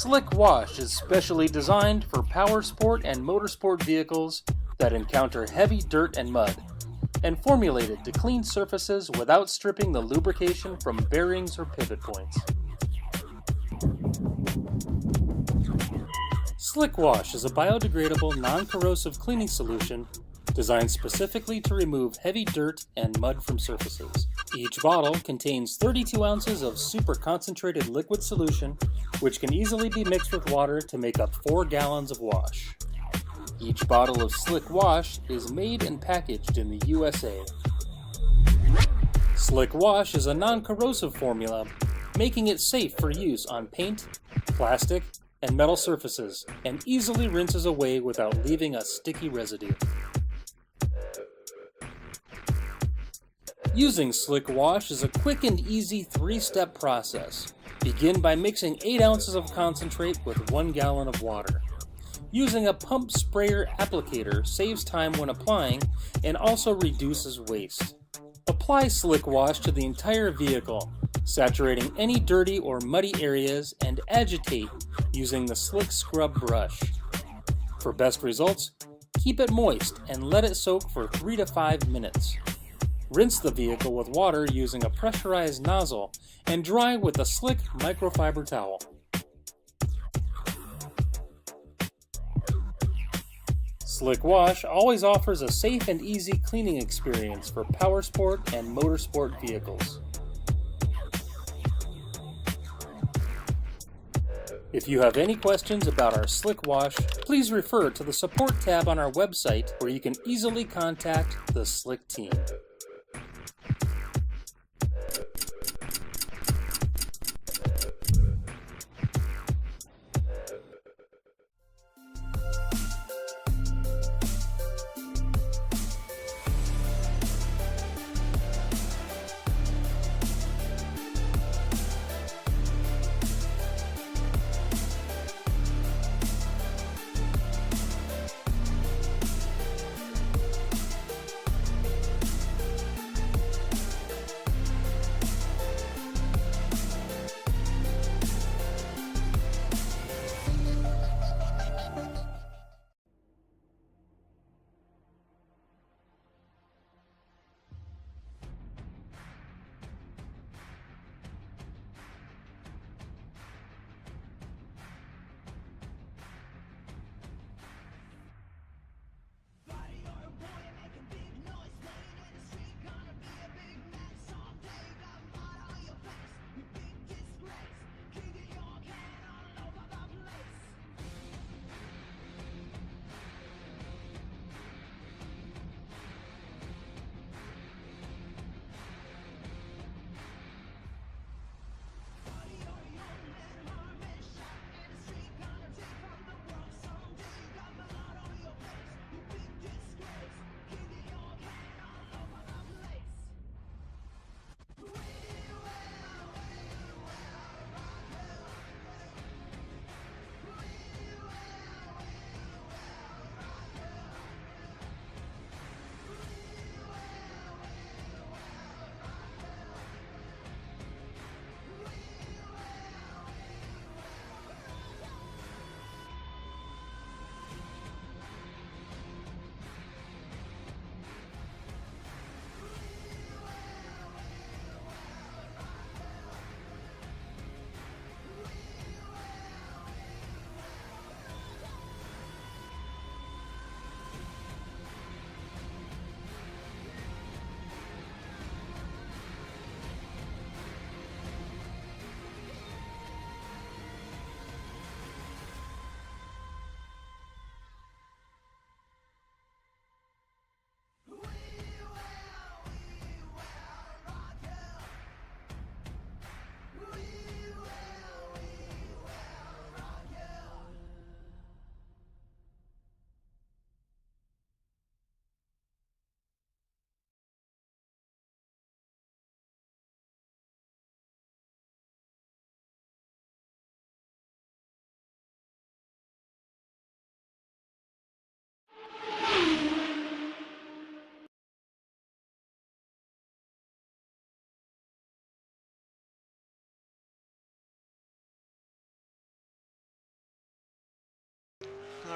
Slick Wash is specially designed for power sport and motorsport vehicles that encounter heavy dirt and mud, and formulated to clean surfaces without stripping the lubrication from bearings or pivot points. Slick Wash is a biodegradable, non-corrosive cleaning solution designed specifically to remove heavy dirt and mud from surfaces. Each bottle contains 32 ounces of super concentrated liquid solution, which can easily be mixed with water to make up 4 gallons of wash. Each bottle of Slick Wash is made and packaged in the USA. Slick Wash is a non-corrosive formula, making it safe for use on paint, plastic, and metal surfaces, and easily rinses away without leaving a sticky residue. Using Slick Wash is a quick and easy 3-step process. Begin by mixing 8 ounces of concentrate with 1 gallon of water. Using a pump sprayer applicator saves time when applying and also reduces waste. Apply Slick Wash to the entire vehicle, saturating any dirty or muddy areas, and agitate using the Slick Scrub brush. For best results, keep it moist and let it soak for 3 to 5 minutes. Rinse the vehicle with water using a pressurized nozzle and dry with a slick microfiber towel. Slick Wash always offers a safe and easy cleaning experience for powersport and motorsport vehicles. If you have any questions about our Slick Wash, please refer to the support tab on our website where you can easily contact the Slick team.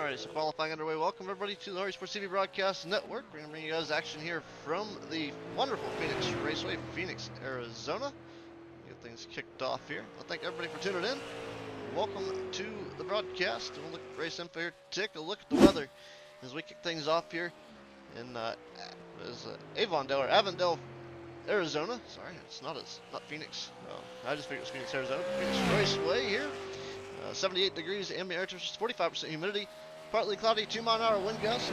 Alright, so qualifying underway. Welcome everybody to the Hardy Sports TV Broadcast Network. We're going to bring you guys action here from the wonderful Phoenix Raceway, Phoenix, Arizona. Get things kicked off here. Well, thank everybody for tuning in. Welcome to the broadcast. We'll look at race info here. Take a look at the weather as we kick things off here in Avondale, Arizona. Sorry, it's not Phoenix. I just figured it was Phoenix, Arizona. Phoenix Raceway here. 78 degrees, ambient air temperature, 45% humidity, partly cloudy, 2-mile-an-hour wind gust.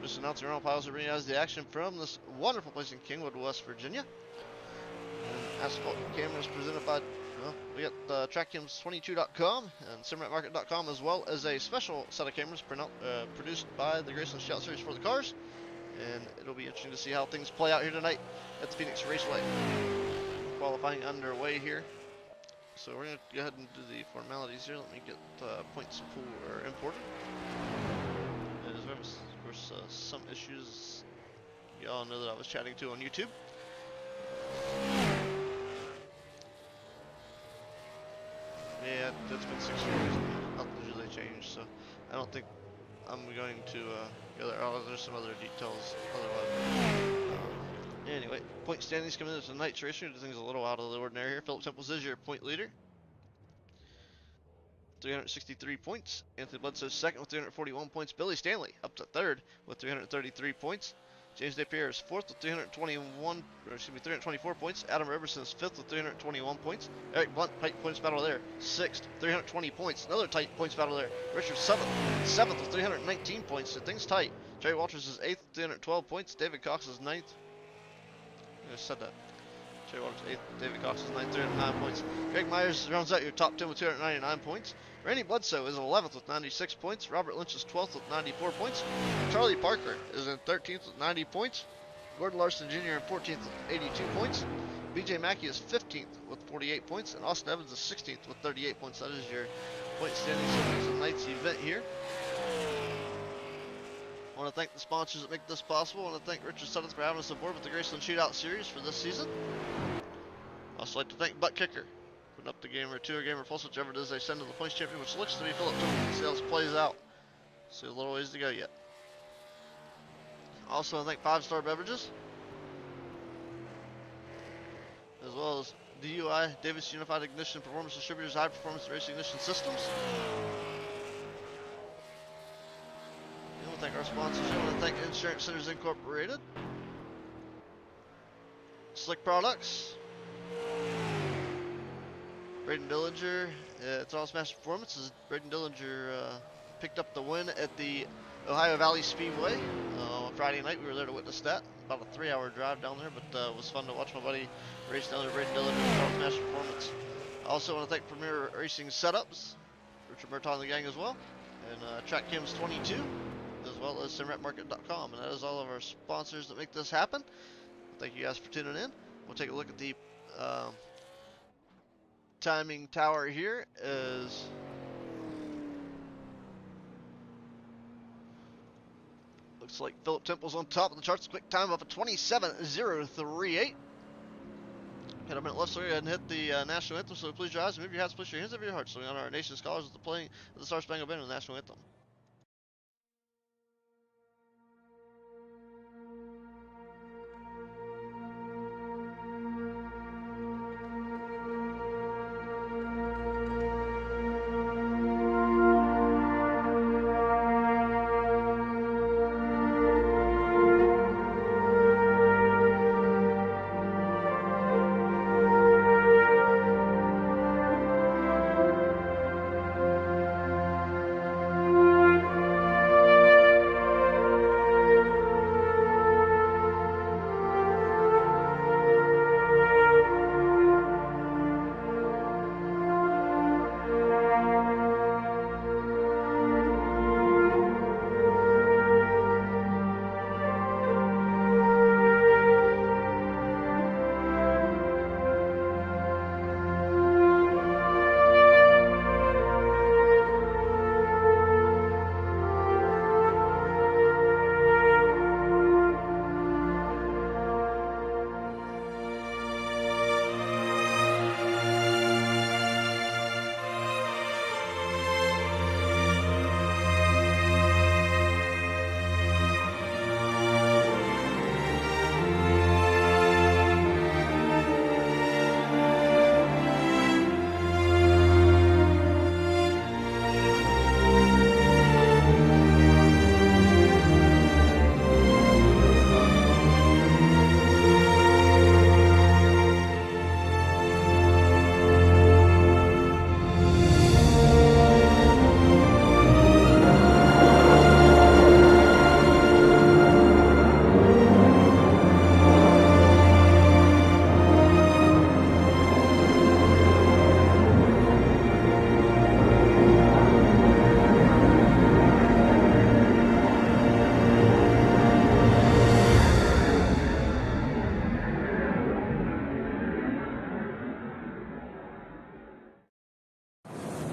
Just announcing Ronald Piles to bring you guys the action from this wonderful place in Kingwood, West Virginia. And asphalt cameras presented by, well, we got trackcams22.com and simratmarket.com, as well as a special set of cameras produced by the GRaceland Shootout Series for the cars. And it'll be interesting to see how things play out here tonight at the Phoenix Raceway. Qualifying underway here. So we're going to go ahead and do the formalities here. Let me get points imported. As well as, of course, some issues y'all know that I was chatting to on YouTube. Yeah, it's been 6 years. Nothing's really changed, so I don't think I'm going to go there. Oh, there's some other details otherwise. Anyway, point standings coming into tonight's race. Things a little out of the ordinary here. Philip Temples is your point leader, 363 points. Anthony Bledsoe second with 341 points. Billy Stanley up to third with 333 points. James DePierre is fourth with 324 points. Adam Robertson is fifth with 321 points. Eric Blunt, tight points battle there, sixth, 320 points. Another tight points battle there. Richard seventh with 319 points. So things tight. Trey Walters is eighth with 312 points. David Cox is ninth. I said that. Trey Walters 8th, David Cox is 9th, 309 points. Greg Myers rounds out your top 10 with 299 points. Randy Bledsoe is 11th with 96 points. Robert Lynch is 12th with 94 points. Charlie Parker is in 13th with 90 points. Gordon Larson Jr. in 14th with 82 points. BJ Mackey is 15th with 48 points. And Austin Evans is 16th with 38 points. That is your point standings for tonight's event here. I want to thank the sponsors that make this possible. I want to thank Richard Suttons for having us aboard with the GRaceland Shootout Series for this season. I'd also like to thank Butt Kicker, putting up the game or two or game or pulse, whichever it is they send to the points champion, which looks to be Philip Temples. See how this plays out. See a little ways to go yet. Also, I thank 5-Star Beverages, as well as DUI, Davis Unified Ignition Performance Distributors, High Performance Racing Ignition Systems. I want to thank our sponsors. I want to thank Insurance Centers Incorporated, Slick Products, Braden Dillinger. It's all Smash Performance. Braden Dillinger picked up the win at the Ohio Valley Speedway on Friday night. We were there to witness that. About a 3-hour drive down there, but it was fun to watch my buddy race down there. Braden Dillinger with all Smash Performance. I also want to thank Premier Racing Setups, Richard Murtaugh and the gang as well, and TrackCams22, as well as simratmarket.com. And that is all of our sponsors that make this happen. Thank you guys for tuning in. We'll take a look at the timing tower here. Looks like Philip Temple's on top of the charts. Quick time of a 27:038. Got a minute left, so we're going to hit the national anthem. So please your eyes, move your hats, place your hands over your hearts. So we honor our nation's scholars with the playing of the Star Spangled Banner and the national anthem.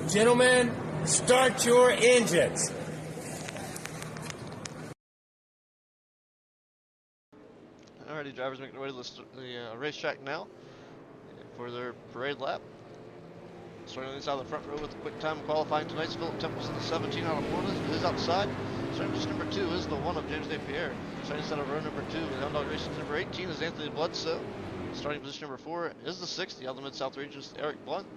Gentlemen, start your engines. Alrighty, drivers making their way to the racetrack now for their parade lap. Starting on the inside of the front row with a quick time qualifying tonight's Philip Temple's in the 17 out of Florida. It is outside. Starting position number 2 is the 1 of James DePierre. Starting inside of row number 2 with Hound Dog Racing's number 18 is Anthony Bledsoe. Starting position number 4 is the 60 out of the Mid-South region's Eric Blunt.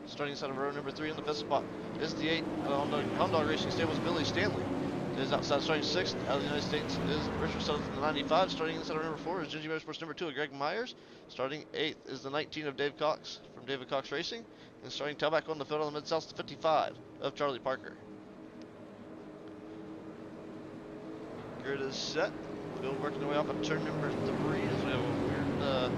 Starting inside of row number 3 in the 5th spot is the 8 Hound Dog Racing Stable's Billy Stanley. It is outside. Starting 6th out of the United States is Richard Sutherland from the 95. Starting inside of number 4 is Gingy Motorsports number 2 of Greg Myers. Starting 8th is the 19 of Dave Cox from David Cox Racing. And starting tailback on the field on the Mid-South, the 55 of Charlie Parker. Grid is set. Field working their way off of turn number 3 as we have a weird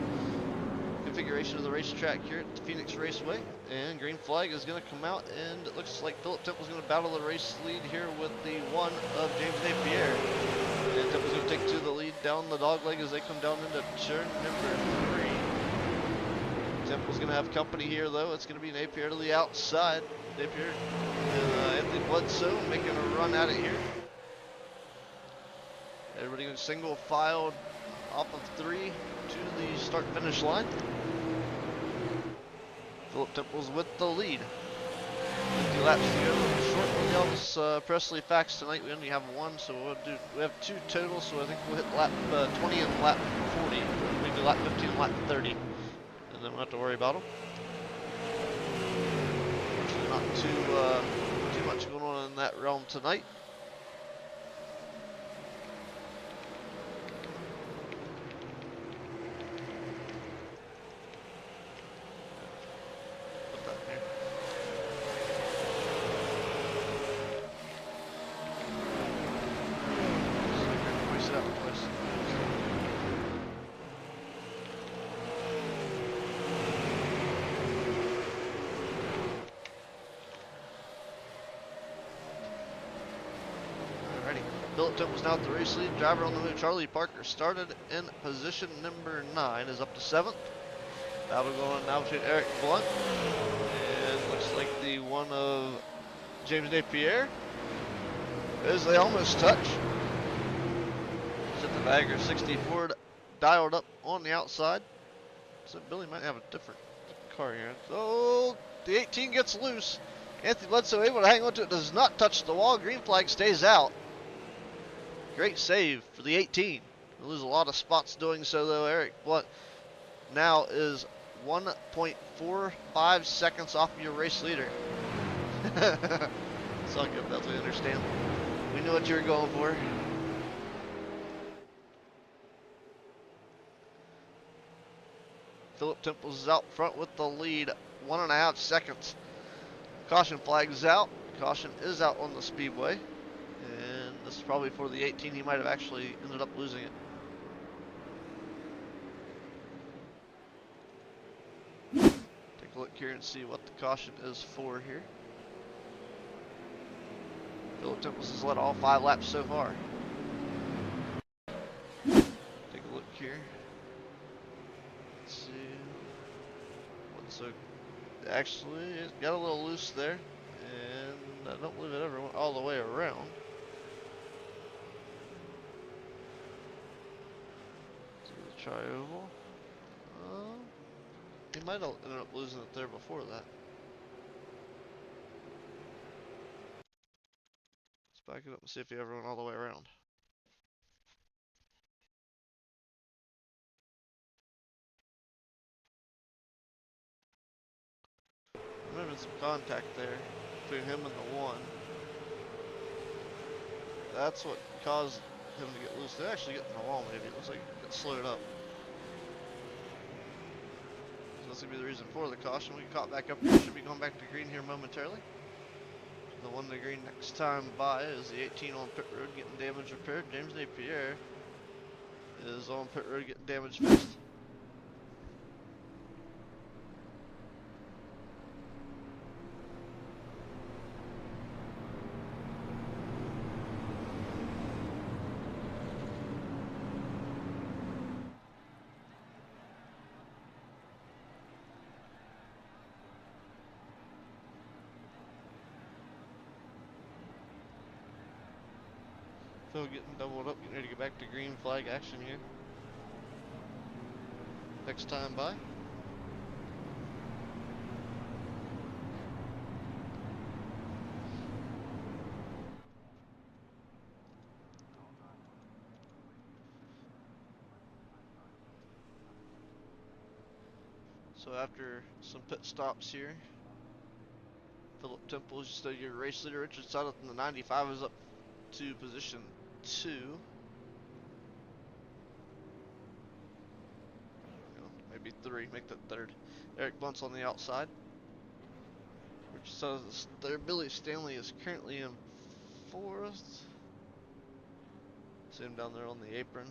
configuration of the racetrack here at the Phoenix Raceway. And green flag is going to come out, and it looks like Philip Temple's going to battle the race lead here with the 1 of James Napier. And Temple's going to take to the lead down the dog leg as they come down into turn number 3. Temple's going to have company here, though. It's going to be Napier to the outside. Napier and Anthony Bledsoe making a run at it here. Everybody going single filed off of 3 to the start-finish line. Philip Temple's with the lead. 50 laps to go. Short on the Elvis Presley facts tonight. We only have 1, so we have 2 total. So I think we'll hit lap 20 and lap 40. Maybe lap 15 and lap 30. And then we'll have to worry about them. Actually, not too much going on in that realm tonight. Put that here. Twice it out, twice. Philip Temple's now at the race lead. Driver on the move, Charlie Parker, started in position number 9, is up to 7th. Battle going now between Eric Blunt and looks like the 1 of James Napier. As they almost touch. Set the bagger 64 dialed up on the outside. So Billy might have a different car here. So the 18 gets loose. Anthony Bledsoe able to hang on to it, does not touch the wall. Green flag stays out. Great save for the 18. They lose a lot of spots doing so, though. Eric Blunt now is 1.45 seconds off of your race leader. Suck it, that's what I understand. We knew what you were going for. Philip Temple's out front with the lead, 1.5 seconds. Caution flag's out. Caution is out on the speedway. And this is probably for the 18. He might have actually ended up losing it. Take a look here and see what the caution is for here. Philip Temples has led all 5 laps so far. Take a look here. Let's see. Actually, it got a little loose there. And I don't believe it ever went all the way around. Try oval. He might have ended up losing it there before that. Let's back it up and see if he ever went all the way around. I'm having some contact there between him and the 1. That's what caused him to get loose. They're actually getting the wall, maybe. It looks like it got slowed up. So that's going to be the reason for the caution. We caught back up here. Should be going back to green here momentarily. The 1 to green next time by is the 18 on pit road getting damage repaired. James Napier is on pit road getting damage fixed. Phil getting doubled up, getting ready to get back to green flag action here. Next time by. So after some pit stops here, Philip Temple is still your race leader. Richard Sutton in the 95 is up to position 2. No, maybe 3, make that 3rd. Eric Bunt's on the outside. Richard Sutton is third. Billy Stanley is currently in 4th. See him down there on the apron.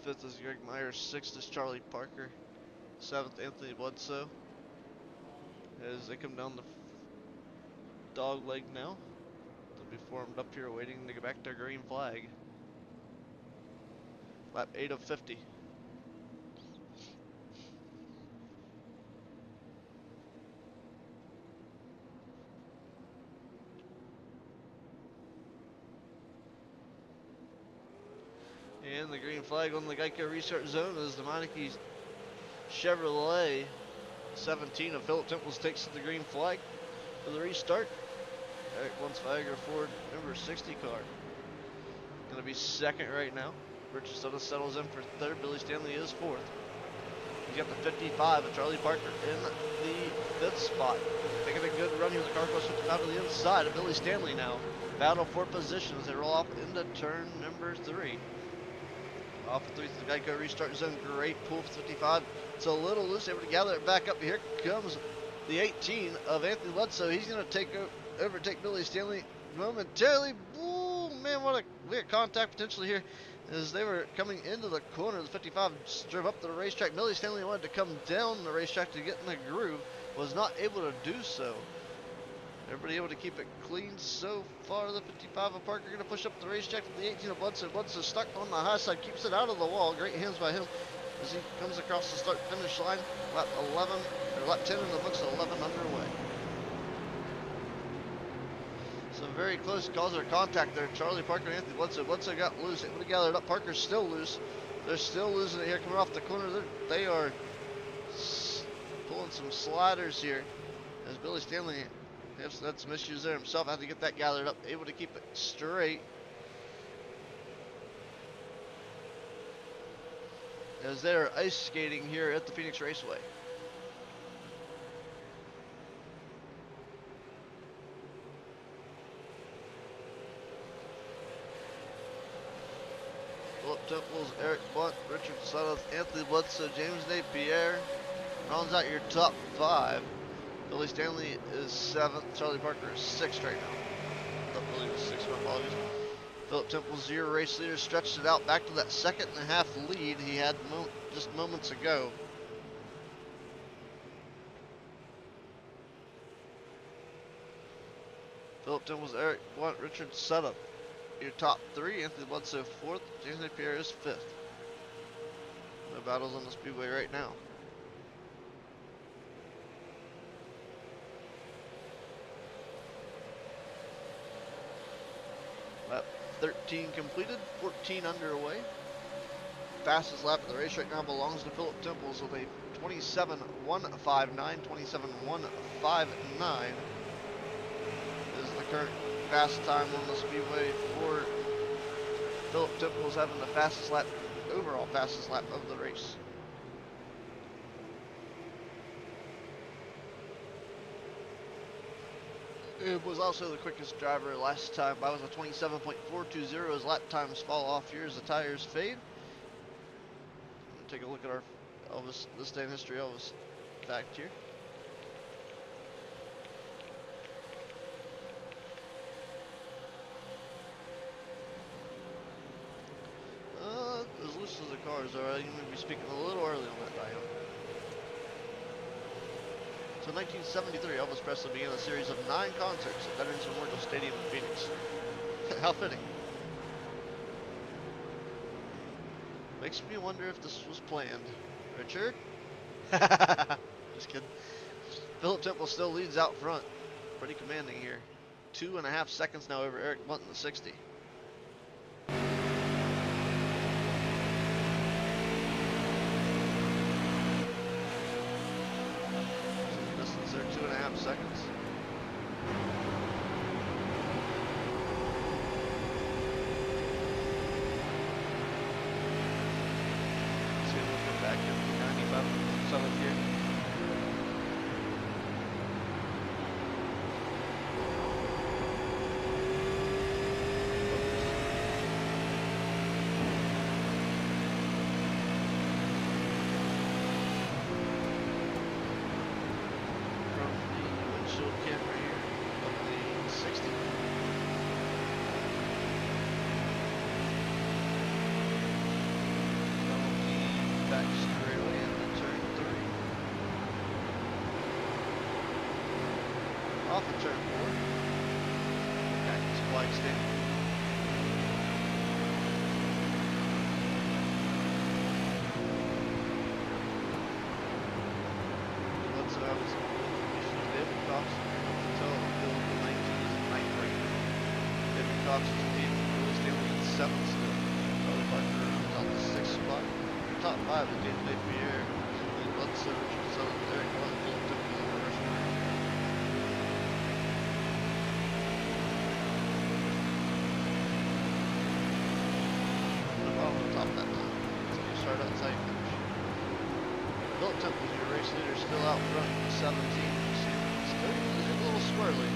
5th is Greg Myers. 6th is Charlie Parker. 7th, Anthony Bledsoe. As they come down the dog leg now. They'll be formed up here waiting to get back to green flag. Lap 8 of 50. And the green flag on the Geico restart zone is the Meineke Chevrolet 17 of Philip Temples takes the green flag for the restart. Eric Bunt's Viagra Ford number 60 car. Going to be 2nd right now. Richard Sutton settles in for 3rd. Billy Stanley is 4th. He's got the 55 of Charlie Parker in the 5th spot. Making a good run here. The car goes 55 to the inside of Billy Stanley now. Battle for position as they roll off into turn number 3. Off of 3 to the Geico restart zone. Great pull for 55. It's a little loose. Able to gather it back up. Here comes the 18 of Anthony Bledsoe. He's going to overtake Billy Stanley momentarily. Ooh, man, we had contact potentially here as they were coming into the corner. The 55 drove up the racetrack. Billy Stanley wanted to come down the racetrack to get in the groove. Was not able to do so. Everybody able to keep it clean so far. The 55 of Parker going to push up the racetrack for the 18 of Bledsoe. Bledsoe stuck on the high side, keeps it out of the wall. Great hands by him as he comes across the start-finish line. Lap 11, or lap 10 in the books, 11 underway. Some very close calls of contact there. Charlie Parker and Anthony Bledsoe. Bledsoe got loose. Able to gather it up. Parker's still loose. They're still losing it here. Coming off the corner. They are pulling some sliders here as Billy Stanley has had some issues there himself. Had to get that gathered up. Able to keep it straight. As they're ice skating here at the Phoenix Raceway. Philip Temples, Eric Bunt, Richard Sutton, Anthony Bledsoe, James Napier rounds out your top 5. Billy Stanley is 7th. Charlie Parker is 6th right now. Thought Billy was 6th, my apologies. Philip Temples, your race leader, stretched it out back to that 2.5 lead he had just moments ago. Philip Temples, Eric Bunt, Richard Sutton. Your top 3, Anthony Bledsoe 4th, James Napier is 5th. No battles on the speedway right now. Lap 13 completed, 14 underway. Fastest lap of the race right now belongs to Philip Temples with a 27.159. 27.159 is the current fast time on the speedway for Philip Temples, having the fastest lap, overall fastest lap of the race. It was also the quickest driver last time by, was a 27.420 as lap times fall off here as the tires fade. Take a look at our Elvis, this day in history Elvis fact here. As loose as the cars are, you may be speaking a little early on that dial. So in 1973, Elvis Presley began a series of 9 concerts at Veterans Memorial Stadium in Phoenix. How fitting. Makes me wonder if this was planned. Richard? Just kidding. Philip Temple still leads out front. Pretty commanding here. 2.5 seconds now over Eric Blunt in the 60. Distance there, 2.5 seconds. See if we'll come back in 95.7 here. Off of turn 4. Cactus flag stand. Let's have some David Cox until the 19th and 9th right now. David Cox is 8th, Billy Stanley in 7th still. Charlie Parker on the 6th spot. Top 5 is James Napier, and Lutzer, Richard 7th, Eric Blunt, Philip Temple in the first round. Top that line. So you start outside you finish. Philip Temple's your race leader, still out front, 17. Still a little squirrely.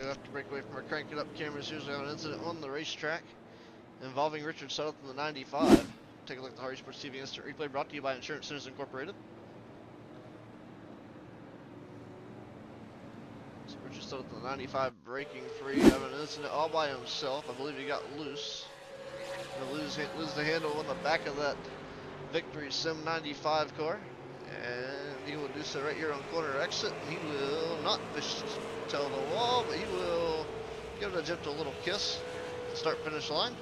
Have to break away from our crank it up cameras. Here's an incident on the racetrack involving Richard Sutherland in the 95. Take a look at the Hardy Sports TV Instant Replay brought to you by Insurance Centers Incorporated. So Richard Sutherland in the 95 breaking free, having an incident all by himself. I believe he got loose. He'll lose the handle on the back of that Victory Sim 95 car. And he will do so right here on corner exit. He will not fish tail the wall, but he will give it a gentle little kiss and start finish line.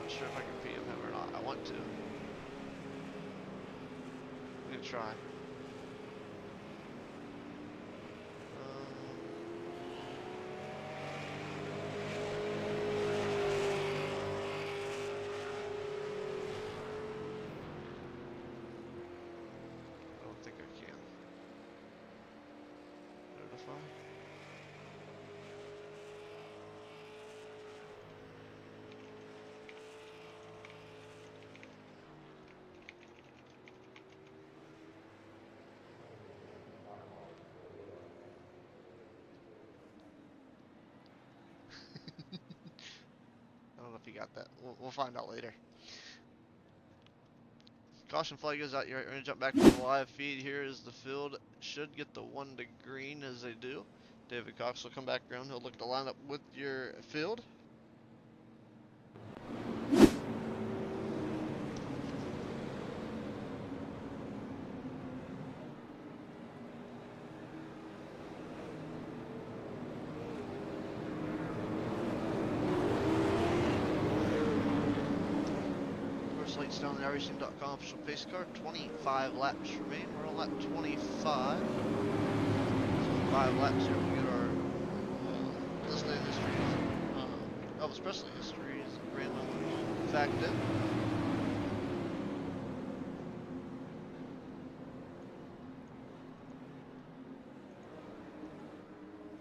Not sure if I can PM him or not. I want to. I'm gonna try. if he got that. We'll find out later. Caution flag goes out. You're going to jump back to the live feed. Here is the field. Should get the 1 to green as they do. David Cox will come back around. He'll look to line up with your field. Lights down the gRaceland.com official pace car. 25 laps remain. We're on lap 25. So 5 laps here. We get our gRaceland history, Elvis Presley history is random fact in.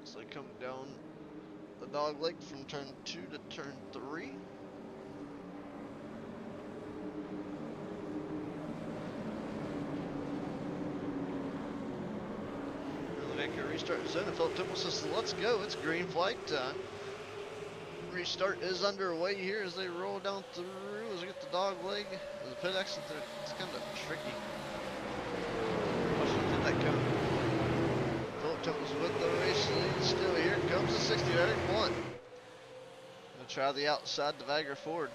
So I come down the dog leg from turn 2 to turn 3. Restart zone, and Philip Temple says, let's go, it's green flag time. Restart is underway here as they roll down through, as we get the dog leg. There's a pit exit there, it's kind of tricky. Did that come? Philip Temple's with the race lead still. Here comes the 60 Eric Blunt. Gonna try the outside to Viagra Ford.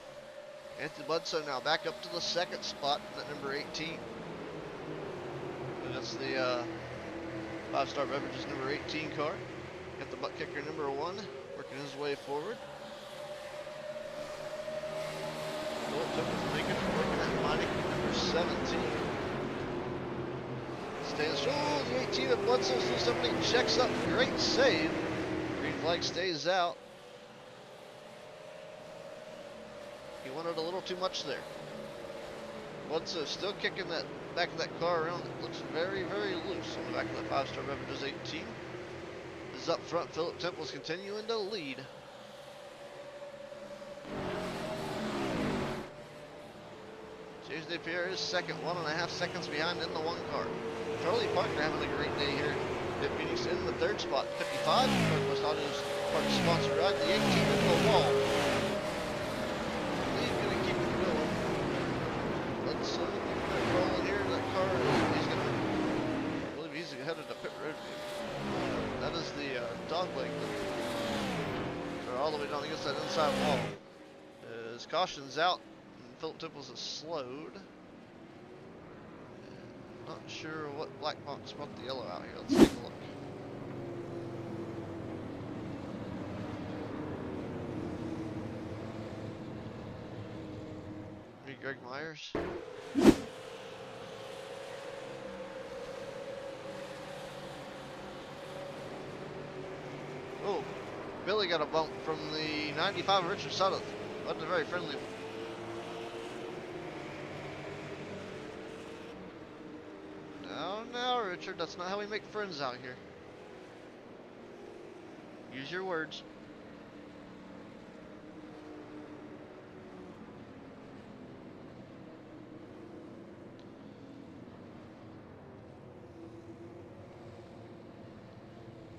Anthony Bledsoe now back up to the 2nd spot, at number 18. And that's the 5-Star Beverages number 18 car. Got the butt kicker number 1 working his way forward. Philip Temple's making it, working at Meineke number 17. Stays, the 18 of Bledsoe through somebody, checks up, great save. Green flag stays out. He wanted a little too much there. Bledsoe still kicking that back of that car around. It looks very, very loose on the back of the 5-Star Beverages 18. Is up front. Philip Temple's continuing to lead. James DePierre is second, 1.5 seconds behind in the 1 car. Charlie Parker having a great day here at Phoenix in the 3rd spot. 55, Northwest Auto's Parker sponsored ride. The 18 into the wall. Lead gonna keep it going. Let's rolling here. That car, he's gonna, I believe he's headed to pit road. That is the dog leg. They're all the way down against that inside wall. His caution's out. Philip Temples is slowed. Not sure what black box brought the yellow out here. Let's take a look. Meet Greg Myers. Oh, Billy got a bump from the 95 of Richard Sutton. Wasn't a very friendly one. No, Richard, that's not how we make friends out here. Use your words.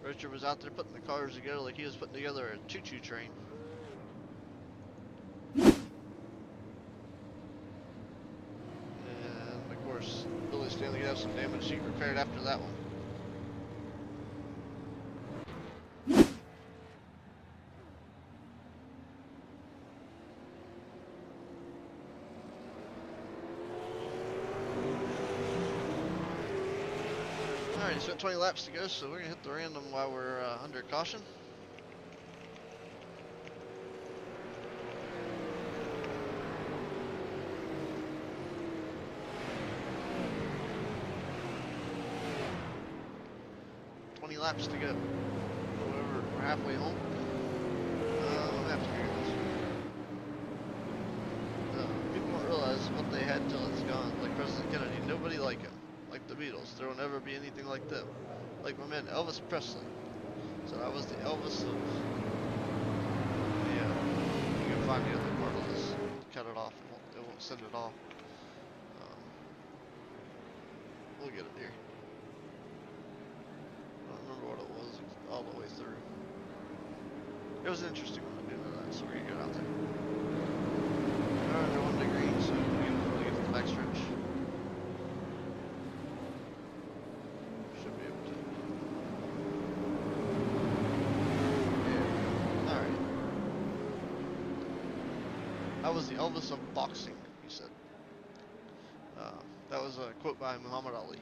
Richard was out there putting the cars together like he was putting together a choo-choo train. Billy Stanley could have some damage sheet repaired after that one. Alright, he's got 20 laps to go, so we're gonna hit the random while we're under caution. Laps to go. We're halfway home. I'm have to figure this. People don't realize what they had till it's gone. Like President Kennedy, nobody like him. Like the Beatles, there will never be anything like them. Like my man Elvis Presley. So I was the Elvis of. Yeah, you can find the other part of this. Cut it off. It won't send it off. We'll get it here. What it was all the way through. It was interesting when I did that, so we're gonna get out there. I was the Elvis of boxing, he said. That was a quote by Muhammad Ali.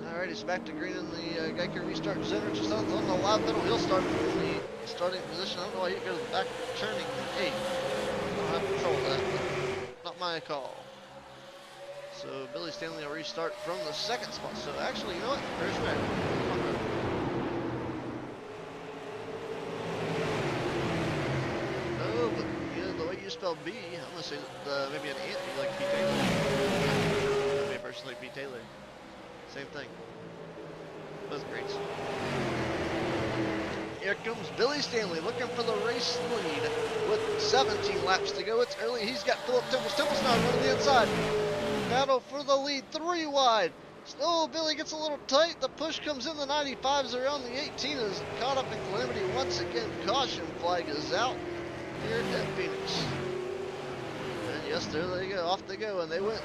Alright, he's back to green in the Geico restart center. Just on the live middle, he'll start from the starting position. I don't know why he goes back turning 8. I don't have control of that, but not my call. So Billy Stanley will restart from the second spot. So actually, you know what? There's back. No, but you know, the way you spell B, I'm gonna say that maybe an Anthony like B Taylor. Maybe a person like B Taylor. Same thing. Both greats. Here comes Billy Stanley looking for the race lead with 17 laps to go. It's early. He's got Philip Temples. Temples now running the inside. Battle for the lead, 3 wide. Oh, Billy gets a little tight. The push comes in. The 95s around the 18 is caught up in calamity once again. Caution flag is out here at Phoenix. And yes, there they go. Off they go, and they went.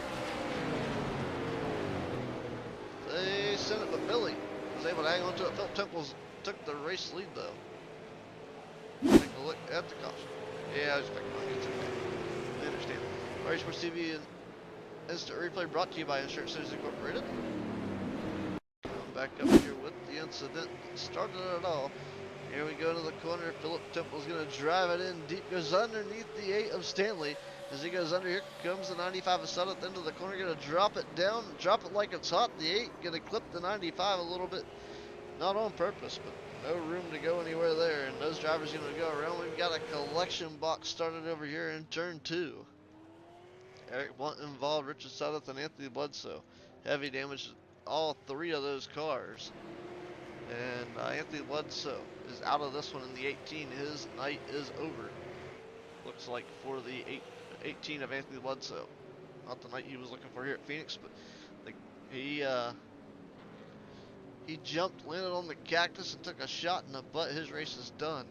They sent it, but Billy was able to hang on to it. Philip Temples took the race lead, though. Take a look at the caution. Yeah, I was expecting it. It's okay. I understand. Race Sports TV and Instant Replay brought to you by Shootout Series Incorporated. Come back up here with the incident that started it all. Here we go to the corner. Philip Temple's going to drive it in deep. Goes underneath the 8 of Stanley. As he goes under, here comes the 95 of Sutton at the end of the corner. Going to drop it down. Drop it like it's hot. The 8 going to clip the 95 a little bit. Not on purpose, but no room to go anywhere there. And those drivers going to go around. We've got a collection box started over here in turn 2. Eric Blunt involved, Richard Sudduth, and Anthony Bledsoe. Heavy damage to all 3 of those cars. And Anthony Bledsoe is out of this one in the 18. His night is over. Looks like for the 18 of Anthony Bledsoe. Not the night he was looking for here at Phoenix, but he jumped, landed on the cactus, and took a shot in the butt. His race is done.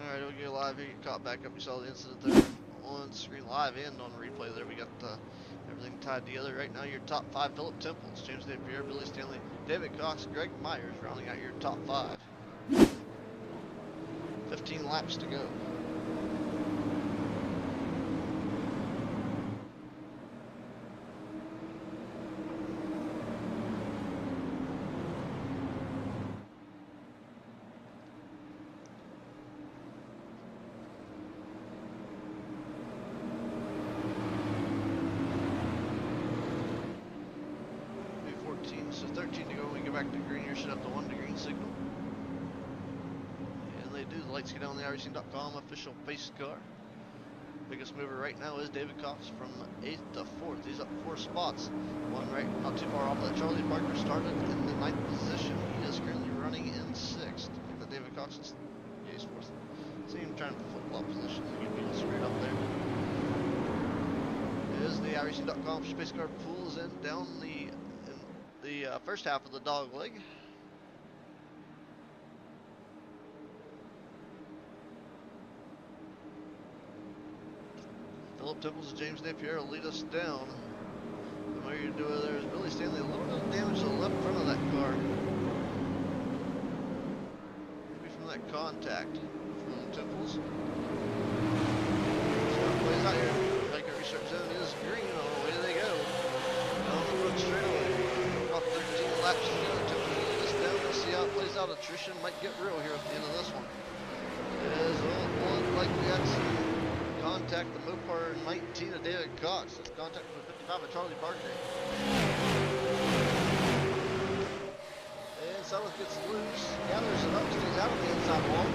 Alright, we'll get live here. You caught back up. You saw the incident there on screen live and on replay there. We got everything tied together. Right now, your top 5: Philip Temples, James Napier, Billy Stanley, David Cox, Greg Myers, rounding out your top 5. 15 laps to go. So 13 to go when we get back to green. Here should have the 1 to green signal. And they do. The lights get on the gRaceland.com official pace car. Biggest mover right now is David Cox from 8th to 4th. He's up 4 spots. One right, not too far off that. Charlie Parker started in the 9th position. He is currently running in 6th. I think that David Cox is, yeah, he's 4th. See him trying to flip-flop positions and get people straight up there. As the gRaceland.com space car pulls in down the first half of the dog leg. Philip Temples and James Napier will lead us down. And what you're doing there is Billy Stanley, a little bit of damage to the left front of that car. Maybe from that contact from Temples. So it plays out here. Like a restart zone is green. Oh, away they go. Down the road straight away. 13 laps to go. Temples will lead us down. We'll see how it plays out. Attrition might get real here at the end of this one. It is all likely had some contact. The Mopar 19 of David Cox. That's contact for 55 of Charlie Parker. And Sutton gets loose. Gathers it up. Stays out of the inside wall.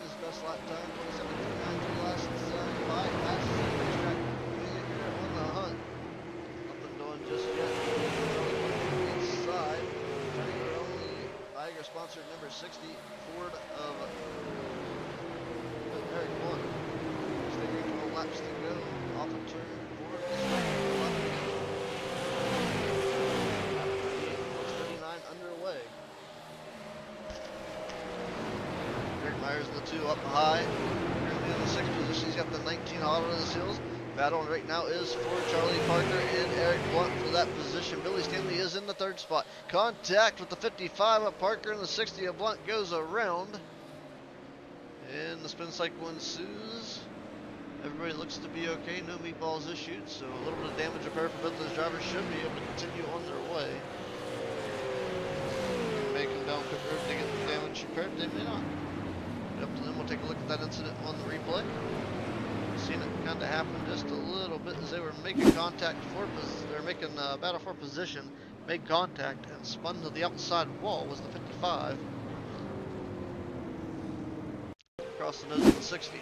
his best lap time, 27.39 through the last 5 passes at the racetrack. He's here on the hunt. Nothing doing just yet. Inside, turning our only Iger sponsored number 60 Ford of Eric Blunt. Staying 12 laps to go. Off of turn 4 of this lap. 39 underway. Eric Myers in the 2 up high. Currently in the 6th position. He's got the 19 hot on his heels. Battling right now is for Charlie Parker and Eric Blunt for that position. Billy Stanley is in the 3rd spot. Contact with the 55 of Parker and the 60 of Blunt goes around. And the spin cycle ensues. Everybody looks to be okay. No meatballs issued. So a little bit of damage repaired for both those drivers. Should be able to continue on their way. May come down quick road to get the damage repaired. They may not. Up to them. We'll take a look at that incident on the replay. Seen it kind of happen just a little bit as they were making contact they're making battle for position, made contact and spun to the outside wall was the 55 across the nose of the 60.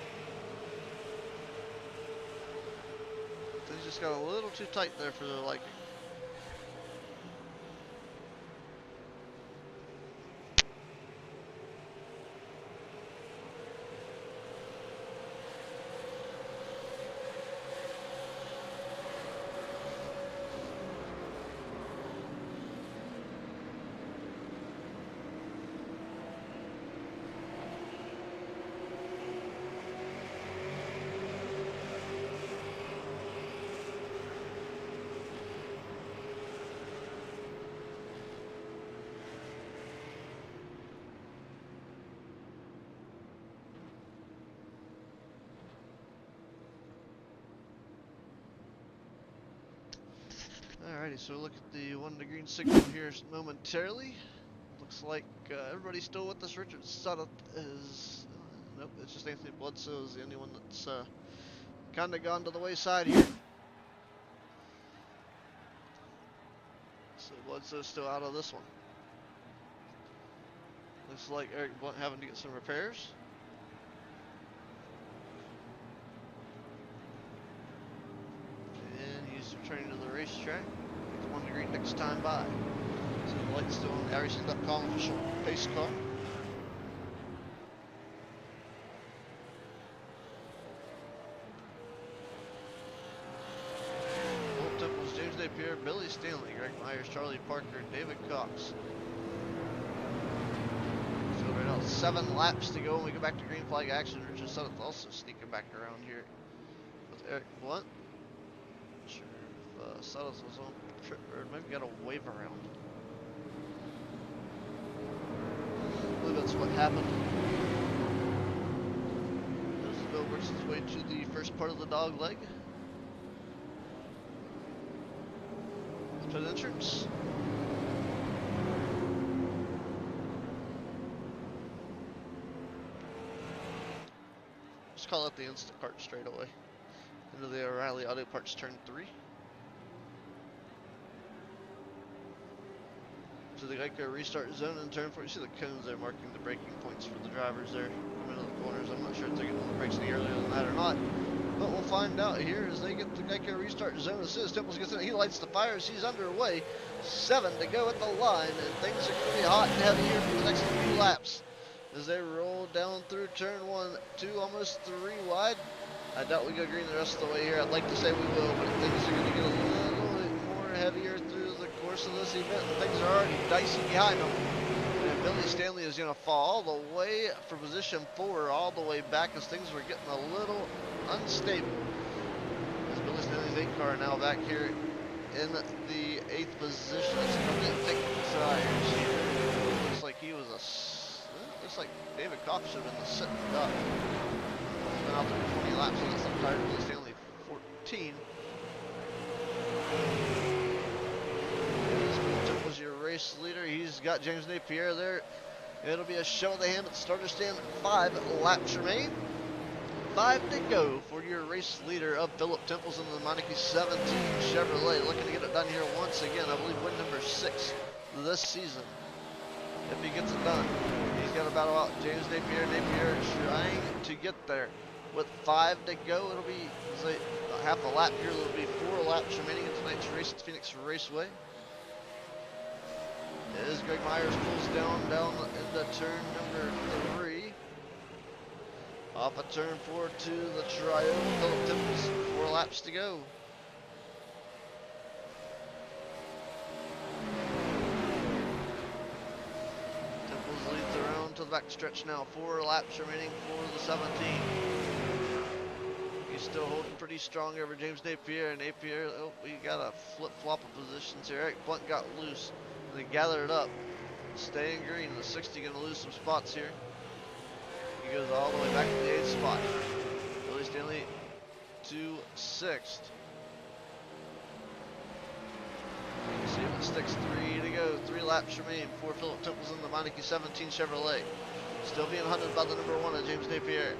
Things just got a little too tight there for their liking. Alrighty, so look at the 1 to green signal here momentarily. Looks like everybody's still with us. Richard Sutton is... nope, it's just Anthony Bledsoe is the only one that's kind of gone to the wayside here. So Bledsoe's still out of this one. Looks like Eric Blunt having to get some repairs. And he's returning to the racetrack. 1 to green next time by. So the light's still on the gRaceland.com official pace car. Philip Temples, James Napier, Billy Stanley, Greg Myers, Charlie Parker, David Cox. So right now 7 laps to go when we go back to green flag action. Richard Sutton's also sneaking back around here with Eric Blunt. Not sure if Sutton's was on trip or maybe got a wave around. I believe that's what happened. There's Bill works his way to the first part of the dog leg. Pit entrance. Just call it the Instacart straightaway. Into the O'Reilly Auto Parts turn 3. To the Geico restart zone in turn 4. You see the cones there marking the braking points for the drivers there coming into the corners. I'm not sure if they're getting on the brakes any earlier than that or not. But we'll find out here as they get the Geico restart zone. As soon as Temples gets in, he lights the fires. He's underway. 7 to go at the line, and things are going to be hot and heavy here for the next few laps. As they roll down through turn 1, 2, almost 3 wide. I doubt we go green the rest of the way here. I'd like to say we will, but things are going to get a little bit more heavier through the course of this event. And things are already dicey behind them. And Billy Stanley is going to fall all the way for position 4, all the way back as things were getting a little unstable. As Billy Stanley's 8 car now back here in the 8th position. It's coming in thick tires here. Looks like he was looks like David Cox should have been the sitting duck. He's been out there 20 laps on this tire. Billy Stanley 14. This was your race leader. He's got James Napier there. It'll be a show of the hand at the starter stand. 5 laps remain. 5 to go for your race leader of Philip Temples in the Meineke 17 Chevrolet. Looking to get it done here once again. I believe win number 6 this season. If he gets it done. He's got got to battle out James Napier. Napier trying to get there. With 5 to go, it'll be half a lap here. There'll be 4 laps remaining in tonight's race at Phoenix Raceway. As Greg Myers pulls down into turn number 3. Off of turn 4 to the trio. Philip Temples, 4 laps to go. Temples leads around to the back stretch now. 4 laps remaining for the 17. He's still holding pretty strong over James Napier. Napier, we got a flip-flop of positions here. Eric Blunt got loose. They gathered up, staying green. The 60 gonna lose some spots here. He goes all the way back to the 8th spot. Billy Stanley to 6th. You can see it sticks 3 to go. 3 laps remain for Philip Temples in the Meineke 17 Chevrolet. Still being hunted by the number 1 of James Napier.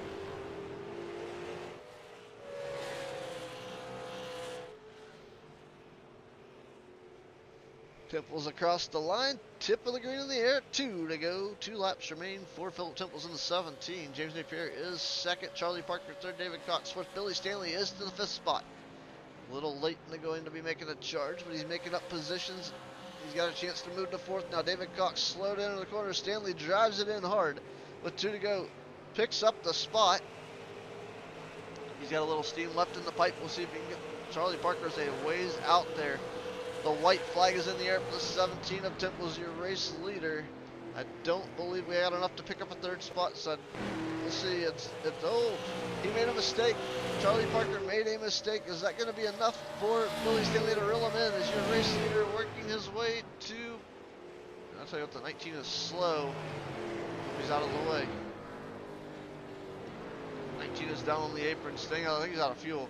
Temples across the line, tip of the green in the air, 2 to go, 2 laps remain for Philip Temples in the 17. James Napier is 2nd, Charlie Parker 3rd, David Cox 4th, Billy Stanley is to the 5th spot. A little late in the going to be making a charge, but he's making up positions. He's got a chance to move to 4th now. David Cox slowed into the corner, Stanley drives it in hard with 2 to go, picks up the spot. He's got a little steam left in the pipe. We'll see if he can get Charlie Parker's a ways out there. The white flag is in the air for the 17 of Temples, your race leader. I don't believe we had enough to pick up a 3rd spot, so we'll see. He made a mistake. Charlie Parker made a mistake. Is that going to be enough for Billy Stanley to reel him in? Is your race leader working his way to... I'll tell you what, the 19 is slow. He's out of the way. 19 is down on the apron, staying out. I think he's out of fuel.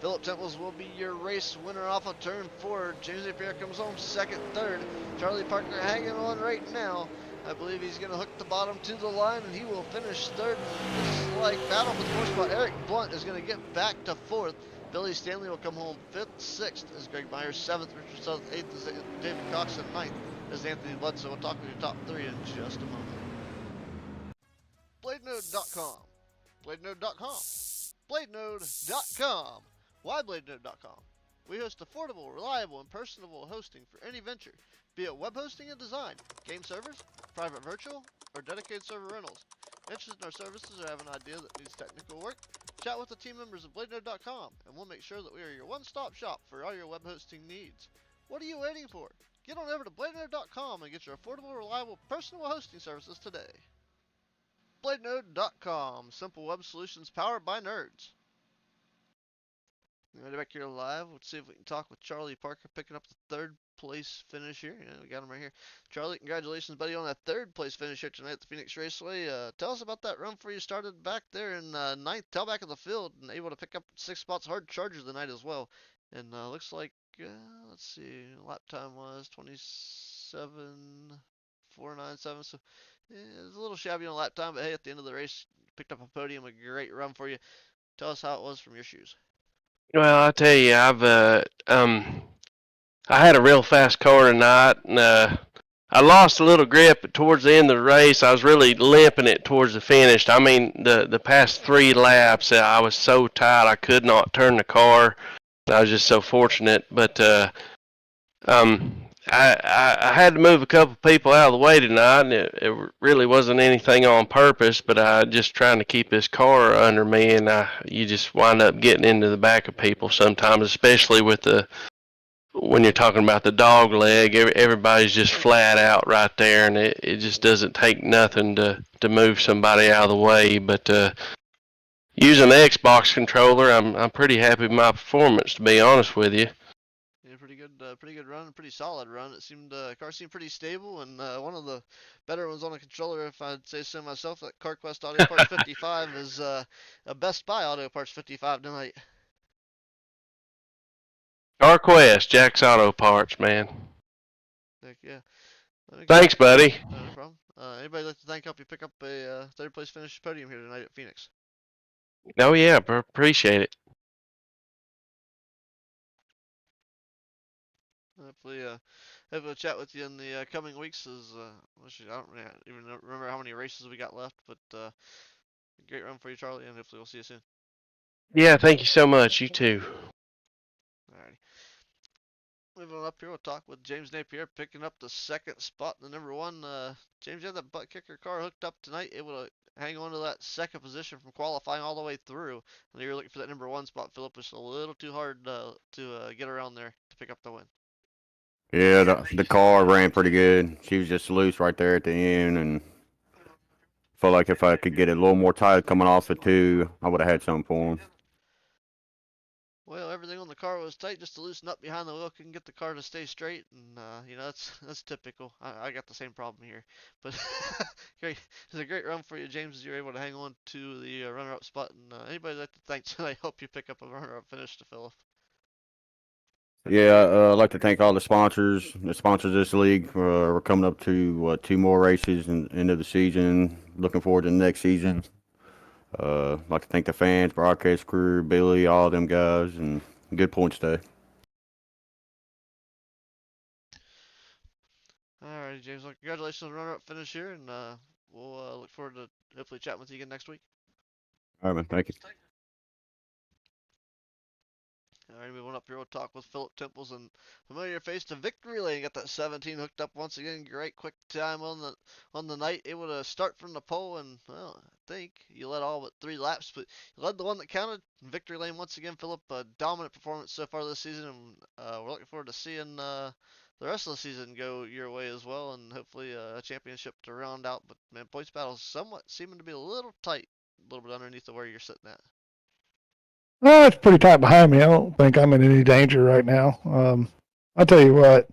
Philip Temples will be your race winner off of turn 4. James Napier comes home 2nd, 3rd. Charlie Parker hanging on right now. I believe he's going to hook the bottom to the line, and he will finish 3rd. This is like battle for the 4th spot. Eric Blunt is going to get back to 4th. Billy Stanley will come home 5th, 6th as Greg Myers, 7th, Richard South, 8th is David Cox, and 9th is Anthony Bledsoe. We'll talk to your top 3 in just a moment. BladeNode.com. BladeNode.com. BladeNode.com. Why BladeNode.com? We host affordable, reliable, and personable hosting for any venture, be it web hosting and design, game servers, private virtual, or dedicated server rentals. Interested in our services or have an idea that needs technical work? Chat with the team members of BladeNode.com, and we'll make sure that we are your one-stop shop for all your web hosting needs. What are you waiting for? Get on over to BladeNode.com and get your affordable, reliable, personal hosting services today. BladeNode.com, simple web solutions powered by nerds. Right back here live. Let's see if we can talk with Charlie Parker picking up the 3rd place finish here. Yeah, we got him right here. Charlie, congratulations, buddy, on that 3rd place finish here tonight at the Phoenix Raceway. Tell us about that run before you started back there in 9th, tailback of the field, and able to pick up 6 spots, hard chargers tonight as well. And looks like, let's see, lap time was 27.497. So it was a little shabby on lap time, but hey, at the end of the race, picked up a podium, a great run for you. Tell us how it was from your shoes. Well, I tell you, I had a real fast car tonight, and I lost a little grip but towards the end of the race. I was really limping it towards the finish. I mean, the past 3 laps, I was so tight I could not turn the car. I was just so fortunate, but I had to move a couple people out of the way tonight, and it really wasn't anything on purpose, but I just trying to keep this car under me, and you just wind up getting into the back of people sometimes, especially with when you're talking about the dog leg. Everybody's just flat out right there, and it just doesn't take nothing to move somebody out of the way. But using the Xbox controller, I'm pretty happy with my performance, to be honest with you. Yeah, pretty good run, pretty solid run. It seemed car seemed pretty stable, and one of the better ones on a controller, if I'd say so myself. That CarQuest Auto Parts 55 is a Best Buy Auto Parts 55 tonight. CarQuest, Jack's Auto Parts, man. Heck yeah. Thanks, buddy. No problem. Anybody like to help you pick up a 3rd place finish podium here tonight at Phoenix? Oh yeah, appreciate it. Hopefully Hopefully we'll chat with you in the coming weeks. I don't even remember how many races we got left, but great run for you, Charlie, and hopefully we'll see you soon. Yeah, thank you so much. You too. Alrighty. Moving on up here, we'll talk with James Napier, picking up the second spot in the number one. James, you had that butt kicker car hooked up tonight, able to hang on to that second position from qualifying all the way through. And you're looking for that number one spot. Philip was a little too hard to get around there to pick up the win. Yeah, the car ran pretty good. She was just loose right there at the end, and felt like if I could get it a little more tight coming off the two, I would have had something for him. Well, everything on the car was tight just to loosen up behind the wheel, couldn't get the car to stay straight, and that's typical. I got the same problem here, but great. It's a great run for you, James, as you're able to hang on to the runner-up spot. And anybody like to thank tonight, I hope you pick up a runner-up finish to Philip. Yeah, I'd like to thank all the sponsors. The sponsors of this league. We're coming up to 2 more races and end of the season. Looking forward to the next season. I'd like to thank the fans, broadcast crew, Billy, all them guys, and good points today. Alrighty, James. Well, congratulations on the runner-up finish here, and we'll look forward to hopefully chatting with you again next week. All right, man. Thank you. Alright, moving up here, we'll talk with Philip Temples and familiar face to Victory Lane. Got that 17 hooked up once again. Great quick time on the night. Able to start from the pole, and well, I think you led all but 3 laps, but you led the one that counted. Victory Lane once again, Philip. A dominant performance so far this season, and we're looking forward to seeing the rest of the season go your way as well, and hopefully a championship to round out. But man, points battle's somewhat seeming to be a little tight, a little bit underneath of where you're sitting at. It's pretty tight behind me. I don't think I'm in any danger right now. I'll tell you what,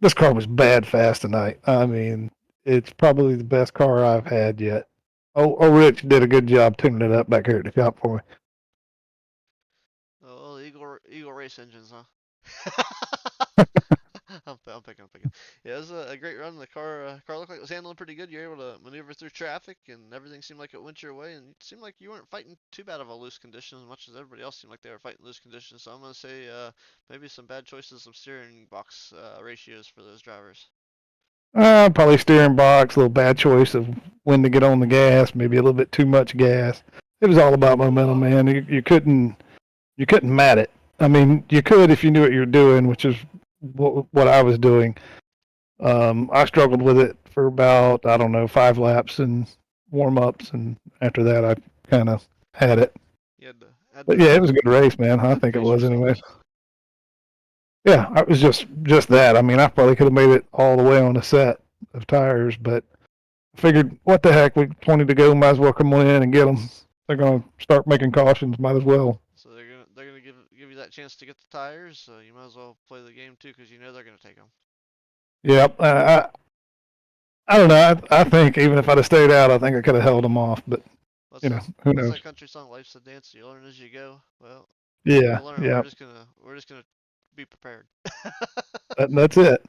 this car was bad fast tonight. I mean, it's probably the best car I've had yet. Oh, Rich did a good job tuning it up back here at the shop for me. Oh, Eagle race engines, huh? I'm picking. Yeah, it was a great run. The car looked like it was handling pretty good. You're able to maneuver through traffic, and everything seemed like it went your way. And it seemed like you weren't fighting too bad of a loose condition, as much as everybody else seemed like they were fighting loose conditions. So I'm gonna say maybe some bad choices of steering box ratios for those drivers. Probably steering box, a little bad choice of when to get on the gas, maybe a little bit too much gas. It was all about momentum, man. You couldn't mat it. I mean, you could if you knew what you were doing, which is what I was doing. I struggled with it for about, I don't know, 5 laps and warm-ups, and after that I kind of had it. But yeah, it was a good race, man. I think it was anyway. Yeah, it was just that. I mean, I probably could have made it all the way on a set of tires, but I figured, what the heck, with 20 to go, might as well come on in and get them. They're going to start making cautions, might as well. So they're gonna give you that chance to get the tires. So you might as well play the game too, because you know they're gonna take them. Yep. I don't know. I think even if I'd have stayed out, I think I could have held them off. But who knows? What's that country song? Life's a dance. You learn as you go. Well, yeah, learn. yeah. We're just gonna be prepared. That's it.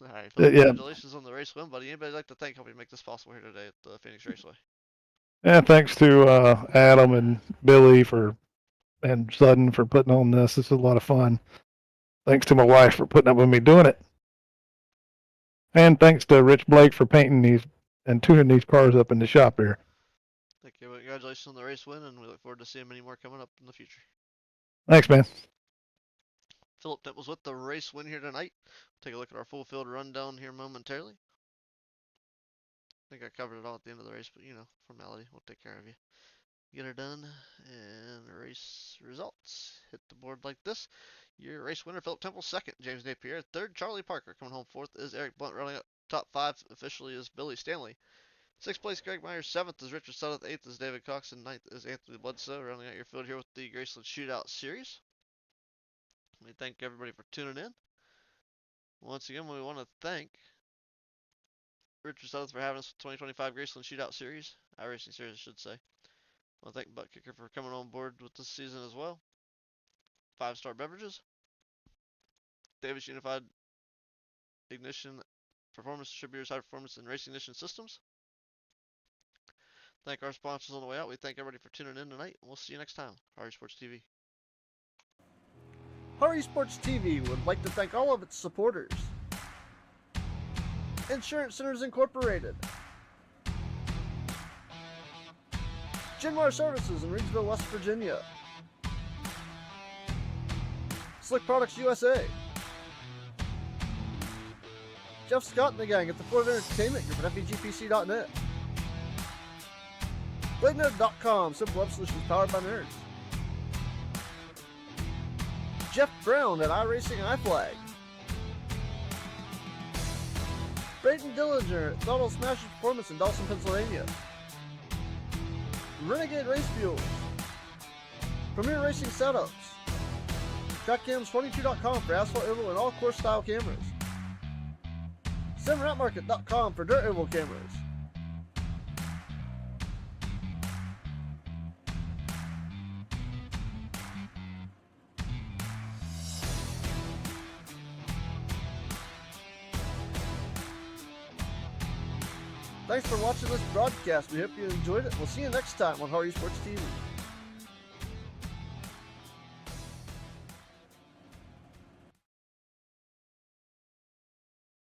All right. Yeah. Congratulations on the race win, buddy. Anybody like to thank help you make this possible here today at the Phoenix Raceway? Yeah. Thanks to Adam and Billy and Sudden for putting on this. This is a lot of fun. Thanks to my wife for putting up with me doing it. And thanks to Rich Blake for painting these and tuning these cars up in the shop here. Thank you. Congratulations on the race win, and we look forward to seeing many more coming up in the future. Thanks, man. Philip Temples with the race win here tonight. Take a look at our full field rundown here momentarily. I think I covered it all at the end of the race, but formality. We'll take care of you. Get her done, and race results hit the board like this. Your race winner, Philip Temple, second. James Napier, third. Charlie Parker coming home fourth is Eric Blunt. Running up top 5 officially is Billy Stanley. 6th place, Greg Myers. 7th is Richard Sutteth. 8th is David Cox, and 9th is Anthony Bledsoe. Rounding out your field here with the gRaceland Shootout Series. We thank everybody for tuning in. Once again, we want to thank Richard Sutteth for having us with 2025 gRaceland Shootout Series. iRacing Series, I should say. I want to thank Butt Kicker for coming on board with this season as well. 5-Star Beverages. Davis Unified Ignition Performance Distributors, High Performance and Racing Ignition Systems. Thank our sponsors on the way out. We thank everybody for tuning in tonight, and we'll see you next time. Ari Sports TV. Horror Esports TV would like to thank all of its supporters. Insurance Centers Incorporated, Genmar Services in Reedsville, West Virginia, Slick Products USA, Jeff Scott and the gang at the Florida Entertainment Group at FEGPC.net, BladeNerd.com, simple web solutions powered by nerds, Jeff Brown at iRacing and iFlag, Brayden Dillinger at Throttle Smasher Performance in Dawson, Pennsylvania, Renegade Race Fuels, Premier Racing Setups, TrackCams22.com for asphalt oval and all course style cameras, SimRapMarket.com for dirt oval cameras, Thanks for watching this broadcast. We hope you enjoyed it. We'll see you next time on Horror Esports TV.